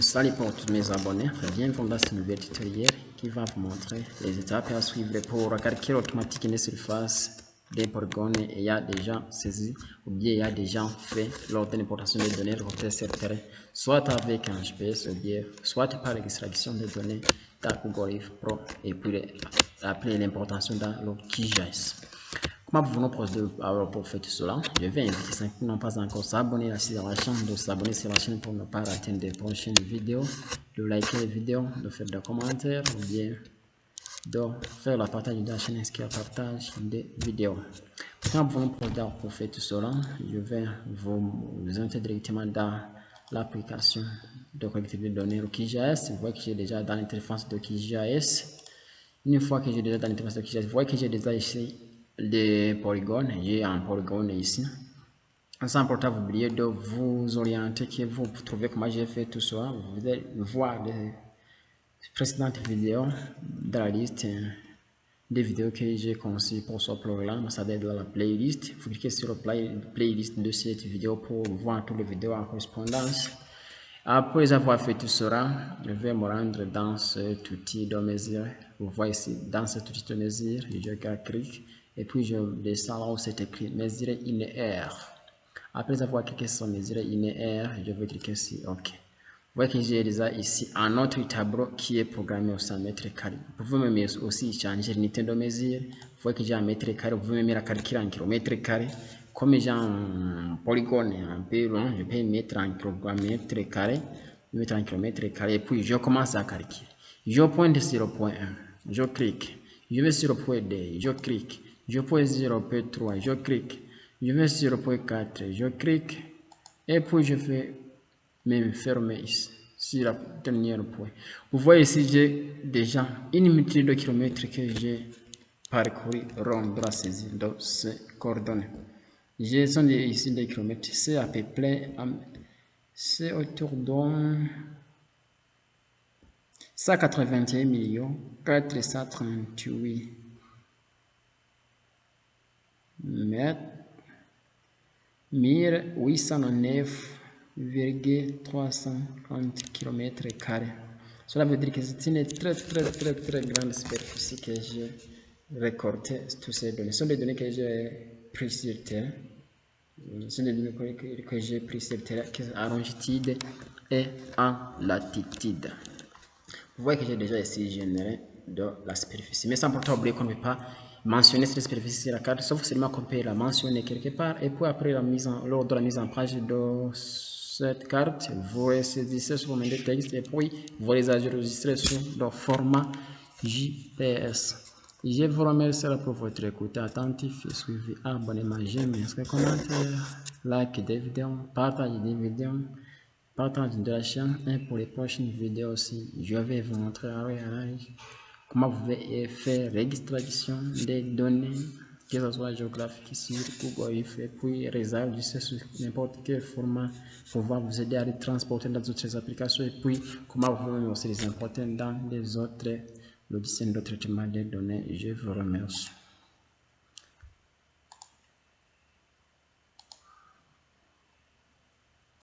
Salut pour tous mes abonnés, bienvenue dans ce nouvel tutoriel qui va vous montrer les étapes à suivre pour calculer automatiquement les surfaces des polygones ayant déjà saisi ou bien ayant déjà fait lors de l'importation des données requêtes sur terrain, soit avec un GPS ou bien soit par l'extraction des données dans Google Earth Pro et puis après l'importation dans le QGIS. Comment pouvons-nous procéder pour faire tout cela? Je vais inviter ceux qui n'ont pas encore s'abonner à la chaîne, de s'abonner sur la chaîne pour ne pas rater des prochaines vidéos, de liker les vidéos, de faire des commentaires ou bien de faire la partage de la chaîne inscrire à partage des vidéos. Comment pouvons-nous procéder pour faire tout cela? Je vais vous inviter directement dans l'application de collecte de données au QGIS. Vous voyez que j'ai déjà dans l'interface de QGIS. Une fois que j'ai déjà dans l'interface de QGIS, vous voyez que j'ai déjà ici des polygones. J'ai un polygone ici. Sans pourtant vous oublier de vous orienter, que vous trouvez comment j'ai fait tout ça. Vous allez voir les précédentes vidéos dans la liste des vidéos que j'ai conçues pour ce programme. Ça doit être dans la playlist. Vous cliquez sur la playlist de cette vidéo pour voir toutes les vidéos en correspondance. Après avoir fait tout cela, je vais me rendre dans cet outil de mesure. Vous voyez ici, dans cet outil de mesure, je clique et puis je descends là où c'est écrit mesurer une aire. Après avoir cliqué sur mesurer une aire, je vais cliquer sur OK. Vous voyez que j'ai déjà ici un autre tableau qui est programmé au 100 mètres carrés. Vous pouvez même aussi changer l'unité de mesure. Vous voyez que j'ai un mètre carré, vous pouvez même la calculer en kilomètres carrés. Comme j'ai un polygone un peu long, je peux mettre en kilomètres carrés, mettre en kilomètres carrés, et puis je commence à calculer. Je pointe sur le point 1, je clique. Je vais sur le point 2, je clique. Je pointe sur le point 3, je clique. Je vais sur le point 4, je clique. Et puis je fais même fermer ici, sur la dernière point. Vous voyez ici, j'ai déjà une unité de kilomètres que j'ai parcouru rond de la saisie de ces coordonnées. J'ai ici des kilomètres, c'est à peu près, c'est autour de 181 438 mètres, 1809,330 km². Cela veut dire que c'est une très grande superficie que j'ai récolté toutes ces données. Ce sont des données que j'ai prises sur Terre. Ce sont des données que j'ai prises sur Terre en longitude et en latitude. Vous voyez que j'ai déjà ici généré de la superficie. Mais sans pourtant oublier qu'on ne peut pas mentionner cette superficie sur la carte, sauf seulement qu'on peut la mentionner quelque part. Et puis après lors de la mise en page de cette carte, vous ressaisissez sur vos de texte et puis vous les enregistrez sur le format JPS. Je vous remercie pour votre écoute attentive, suivi, abonnement, j'aime, inscrivez, commentaire, like des vidéos, partage des vidéos, partage de la chaîne. Et pour les prochaines vidéos aussi, je vais vous montrer comment vous pouvez faire l'extraction des données, que ce soit géographique sur Google Earth, et puis réserver sur n'importe quel format pour pouvoir vous aider à les transporter dans d'autres applications, et puis comment vous pouvez aussi les importer dans les autres logiciels de traitement des données. Je vous remercie.